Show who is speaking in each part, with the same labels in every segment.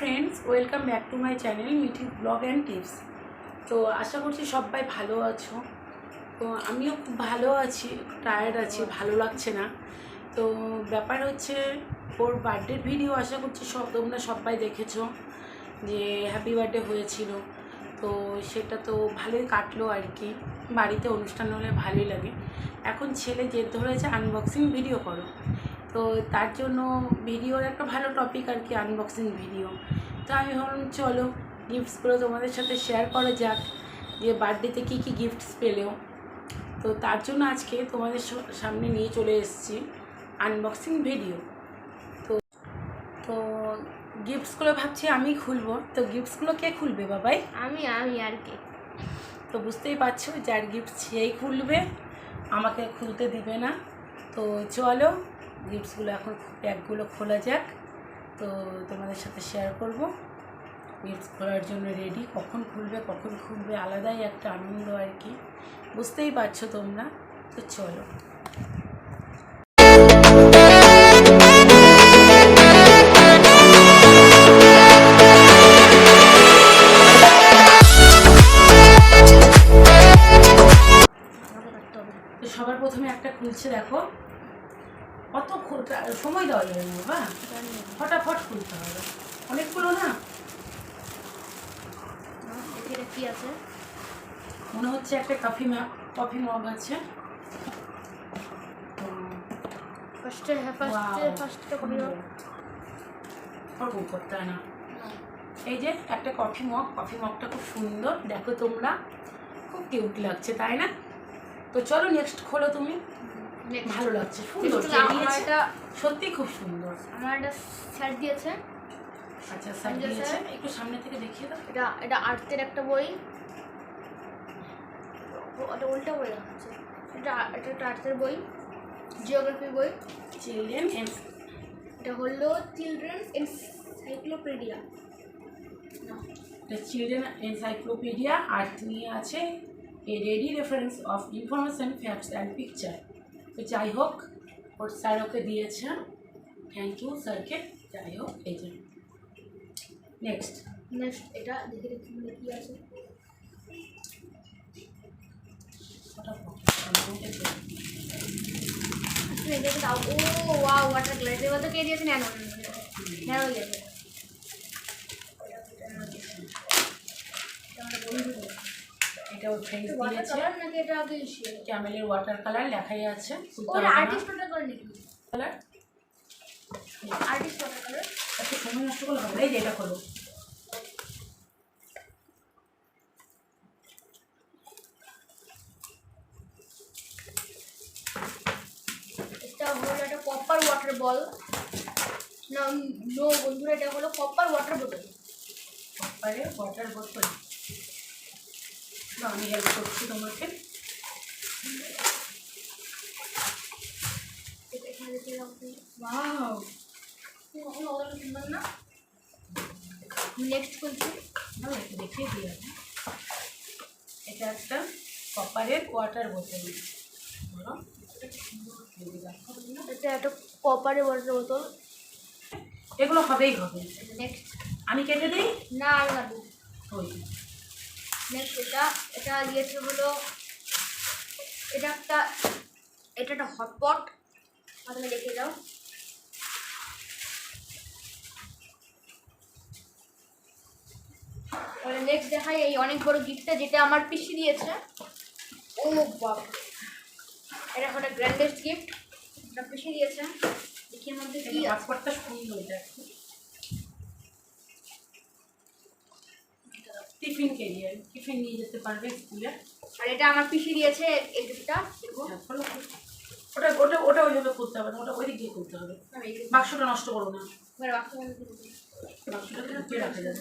Speaker 1: Friends, welcome back to my channel Mithi blog and tips. তো আশা করছি সবাই ভালো আছো। তো আমিও খুব ভালো আছি, টায়ার্ড আছি, ভালো লাগছে না। তো ব্যাপার হচ্ছে ওর বার্থডের ভিডিও আশা করছি তোমরা সবাই দেখেছো, যে হ্যাপি বার্থডে হয়েছিল। তো সেটা তো ভালোই কাটলো আর কি, বাড়িতে অনুষ্ঠান হলে ভালোই লাগে। এখন ছেলে জেদ ধরেছে আনবক্সিং ভিডিও করো, তো তার জন্য ভিডিওর একটা ভালো টপিক আর কি, আনবক্সিং ভিডিও। তো আমি ভাবলাম চলো গিফটসগুলো তোমাদের সাথে শেয়ার করা যাক, যে বার্থডেতে কী কী গিফটস পেলেও। তো তার জন্য আজকে তোমাদের সামনে নিয়ে চলে এসেছি আনবক্সিং ভিডিও। তো তো গিফটসগুলো ভাবছি আমি খুলবো, তো গিফটসগুলো কে খুলবে বাবাই?
Speaker 2: আমি আর কি।
Speaker 1: তো বুঝতেই পারছো, যার গিফট সেই খুলবে, আমাকে খুলতে দিবে না। তো চলো গিফটসগুলো এখন প্যাকগুলো খোলা যাক, তো তোমাদের সাথে শেয়ার করব। গিফটস খোলার জন্য রেডি, কখন খুলবে আলাদাই একটা আনন্দ আর কি, বুঝতেই পারছো তোমরা। তো চলো। তো সবার প্রথমে একটা খুলছে, দেখো অত সময় দেওয়া যাবে না বাবা, ফটাফট খুলতে হবে, অনেকগুলো না।
Speaker 2: কি আছে
Speaker 1: মনে হচ্ছে একটা কফি মগ আছে। করতে হয় না। এই যে একটা কফি মগটা খুব সুন্দর, দেখো তোমরা, খুব কিউট লাগছে তাই না? তো চলো নেক্সট খোলো তুমি, ভালো লাগছে, সুন্দর সত্যি খুব সুন্দর।
Speaker 2: আমার একটা শার্ট দিয়েছে।
Speaker 1: আচ্ছা শার্ট দিয়েছে, একটু সামনে থেকে দেখিয়ে দাও।
Speaker 2: এটা আর্টের একটা বই, ওটা উল্টা বই আছে। এটা একটা আর্টের বই, জিওগ্রাফি বই। এটা হলো children encyclopedia.
Speaker 1: Children encyclopedia art নিয়ে আছে, a ready reference of information, facts and picture. তো যাই হোক, ওর স্যার ওকে দিয়েছে, থ্যাংক ইউ স্যারকে। যাই হোক, এই যে নেক্সট
Speaker 2: এটা দেখে কি আছে। ও ওয়াও, ওয়াটার গ্লাস। এবার তো কে দিয়েছে? ন্যানো দিয়েছে।
Speaker 1: এটা ওর ফ্রেন্ড দিয়েছে
Speaker 2: নাকি এটা আগে
Speaker 1: ক্যামেলের ওয়াটার কালার লেখাই আছে।
Speaker 2: ওটা আর্টিস্ট ওয়াটার কালার নাকি?
Speaker 1: Colour
Speaker 2: artist water colour.
Speaker 1: একটু সময় নষ্ট করলে হবে। এই যে এটা করো,
Speaker 2: এটা হলো একটা কপার ওয়াটার বল। না নো বন্ধুরা, এটা হলো কপার ওয়াটার বোতল।
Speaker 1: কপারের ওয়াটার বোতল। আমি হেল্প করছি তোমাকে। ওয়াও,
Speaker 2: সুন্দর না? নেক্সট খুলছি,
Speaker 1: একটু দেখিয়ে দিই আমি। এটা একটা কপারের ওয়াটার বোতল।
Speaker 2: এটা একটা কপারের ওয়াটার বোতল।
Speaker 1: এগুলো হবেই হবে।
Speaker 2: নেক্সট
Speaker 1: আমি কেটে দিই
Speaker 2: না, আমি কাটবো।
Speaker 1: ওই
Speaker 2: নেক্সট এটা দিয়েছে হলো, এটা একটা হটপট। তুমি দেখে দাও। নেক্সট দেখাই এই অনেক বড় গিফটটা, যেটা আমার পিসি দিয়েছে। ও বাবা, এটা হলো গ্র্যান্ডেস্ট গিফট, এটা পিসি দিয়েছে। দেখি এর মধ্যে কি আছে।
Speaker 1: হটপটটা সুন্দর, দেখো টিফিন ক্যারিয়ার, টিফিন নিয়ে যেতে পারবে স্কুলে।
Speaker 2: আর এটা আমার পিসি দিয়েছে এই গিফটটা। দেখো
Speaker 1: ওটা ওটা ওটা ওইভাবে করতে হবে না, ওটা ওই দিক দিয়ে করতে হবে। বাক্সটা নষ্ট করো না, বাক্সটা ঢুকিয়ে রাখা যাবে।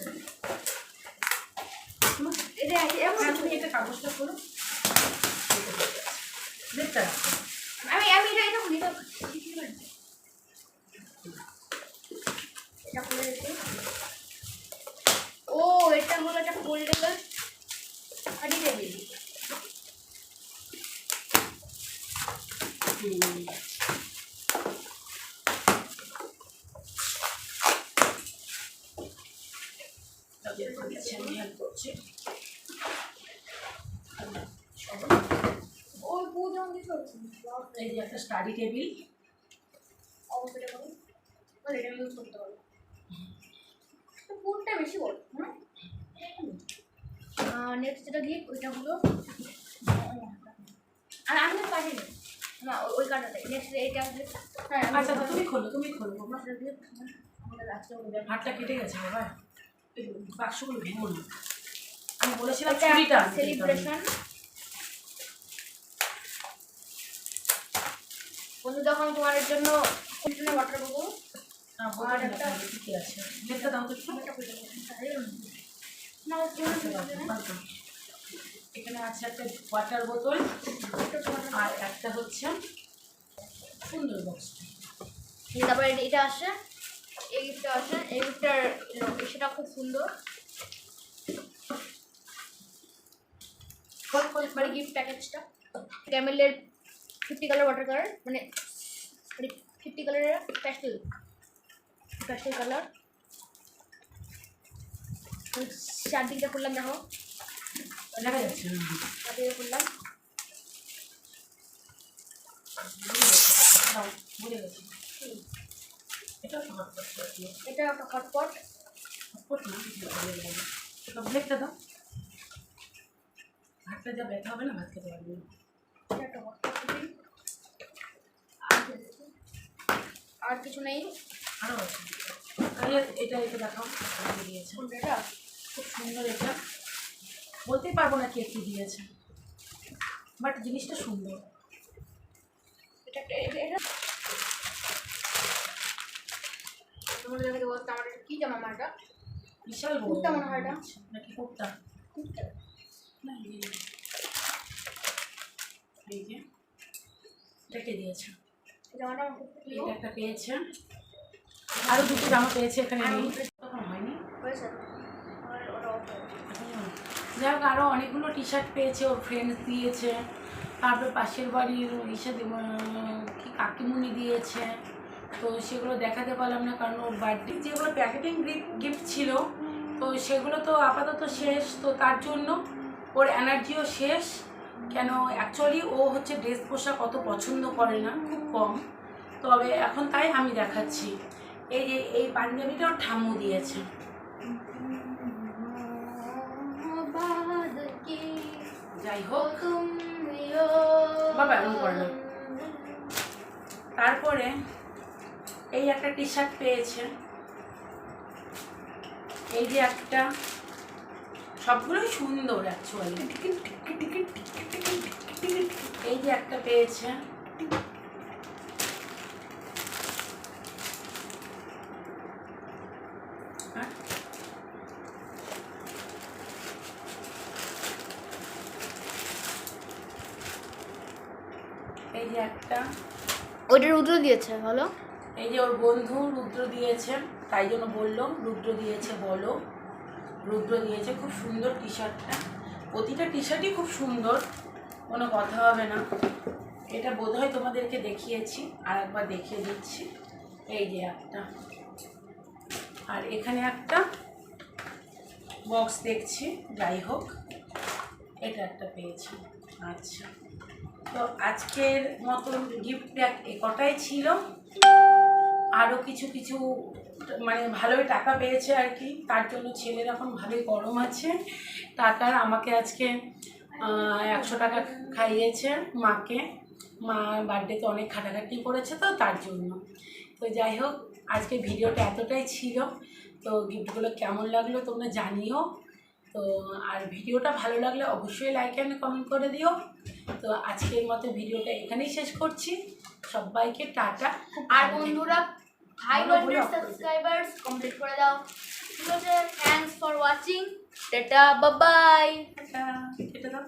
Speaker 1: তুমি এটা কাগজটা করো, দেখতে রাখো।
Speaker 2: আমি এটা খুলি, এটা খুলে দেখি। ও এটা হলো একটা ফোল্ডেবল স্টাডি টেবিল।
Speaker 1: বের করে দিচ্ছি, আমি হেল্প করছি।
Speaker 2: ওই পুজো কিছু হচ্ছে
Speaker 1: এই যে একটা স্টাডি টেবিল,
Speaker 2: অবশ্যই করুন, বলে এটা ইউজ করতে পারবো। তো পুরটা বেশি বড়, নেক্সট যেটা গিফট ওইটা হলো, আর আমি তো পারি না ওই কাটাতে। নেক্সট এইটা হ্যাঁ
Speaker 1: আচ্ছা তুমি খোলো, তুমি খোলো।
Speaker 2: আমাদের আজকে
Speaker 1: হাতটা কেটে গেছে বাবা, এই বাক্সগুলো ভেঙো না। আমি বলেছিলাম
Speaker 2: এটা
Speaker 1: ছুরিটা আনতে।
Speaker 2: সেলিব্রেশন। বন্ধু যখন তোমার জন্য ওয়াটার বোতল
Speaker 1: না বোতল একটা কি আছে, দেখতে দাও তো একটু।
Speaker 2: না
Speaker 1: এখানে আছে একটা ওয়াটার বোতল আর একটা হচ্ছে সুন্দর বক্স।
Speaker 2: তারপরে এটা আসে, এই গিফটটা আসে, এই গিফটটার সেটা খুব সুন্দর। মানে গিফট প্যাকেজটা ক্যামেলের 50 কালার ওয়াটার কালার, মানে 50 কালারের প্যাস্টেল কালার। চারদিকটা করলাম, দেখো
Speaker 1: দেখা যাচ্ছে
Speaker 2: চারদিকে করলাম।
Speaker 1: ভুলে গেছি। এটা
Speaker 2: এটা একটা হটপট।
Speaker 1: ব্লেডটা দাও, হাতটা যা ব্যথা হবে না, ভাত খেতে পারবে না।
Speaker 2: এটা একটা হটপট। আর কিছু নেই,
Speaker 1: আরও আছে। তাহলে এটা এটা দেখাও, দিয়েছে
Speaker 2: এটা
Speaker 1: খুব সুন্দর। এটা বলতেই পারবো না কে কি দিয়েছে, বাট জিনিসটা সুন্দর।
Speaker 2: এটা এটা তোমাদের দেখে বলতে আমার কি জামা, আমার এটা
Speaker 1: বিশাল বড়
Speaker 2: কুর্তা মনে হয় এটা,
Speaker 1: নাকি কুর্তা? না এই যে এটাকে দিয়েছে,
Speaker 2: জামাটা আমার খুব প্রিয়।
Speaker 1: এটা একটা পেয়েছে, আরো দুটো জামা পেয়েছে এখানে নেই, তখন হয়নি।
Speaker 2: হয়েছে আর ওটা অফ
Speaker 1: যাই হোক আরও অনেকগুলো টি শার্ট পেয়েছে, ওর ফ্রেন্ডস দিয়েছে, তারপর পাশের বাড়ির ইসে কি কাকিমুনি দিয়েছে। তো সেগুলো দেখাতে পারলাম না কারণ ওর বার্থডে যেগুলো প্যাকেটিং গিফট ছিল, তো সেগুলো তো আপাতত শেষ। তো তার জন্য ওর এনার্জিও শেষ। কেন অ্যাকচুয়ালি ও হচ্ছে ড্রেস পোশাক অত পছন্দ করে না, খুব কম। তবে এখন তাই আমি দেখাচ্ছি। এই যে এই পাঞ্জাবিটা ওর ঠাম্মু দিয়েছে। যাই হোক বাবা এমন করে না। তারপরে এই একটা টি শার্ট পেয়েছে, এই যে একটা, সবগুলোই সুন্দর অ্যাকচুয়ালি। এই যে একটা পেয়েছে, এই যে একটা,
Speaker 2: ওইটা রুদ্র দিয়েছে বলো।
Speaker 1: এই যে ওর বন্ধু রুদ্র দিয়েছে, তাই জন্য বললো রুদ্র দিয়েছে, বলো রুদ্র দিয়েছে। খুব সুন্দর টি শার্টটা, প্রতিটা টি শার্টই খুব সুন্দর, কোনো কথা হবে না। এটা বোধহয় তোমাদেরকে দেখিয়েছি, আর একবার দেখিয়ে দিচ্ছি। এই যে একটা, আর এখানে একটা বক্স দেখছি। যাই হোক এটা একটা পেয়েছি। আচ্ছা, তো আজকের মতন গিফট প্যাক এ কটাই ছিল। আরও কিছু কিছু মানে ভালোই টাকা পেয়েছে আর কি, তার জন্য ছেলের এখন ভালোই গরম আছে। টাকার আমাকে আজকে 100 টাকা খাইয়েছে মাকে। মা বার্থডেতে অনেক খাটাখাটি করেছে, তো তার জন্য। তো যাই হোক আজকে ভিডিওটা এতটাই ছিল। তো গিফটগুলো কেমন লাগলো তোমরা জানিও। তো আর ভিডিওটা ভালো লাগলে অবশ্যই লাইক অ্যান্ড কমেন্ট করে দিও। তো আজকের মতো ভিডিওটা এখানেই শেষ করছি। সবাইকে টাটা।
Speaker 2: আর বন্ধুরা 500 সাবস্ক্রাইবার্স কমপ্লিট করে দাও, ঠিক আছে? Thanks for watching, tata, bye bye.
Speaker 1: এটা দাও।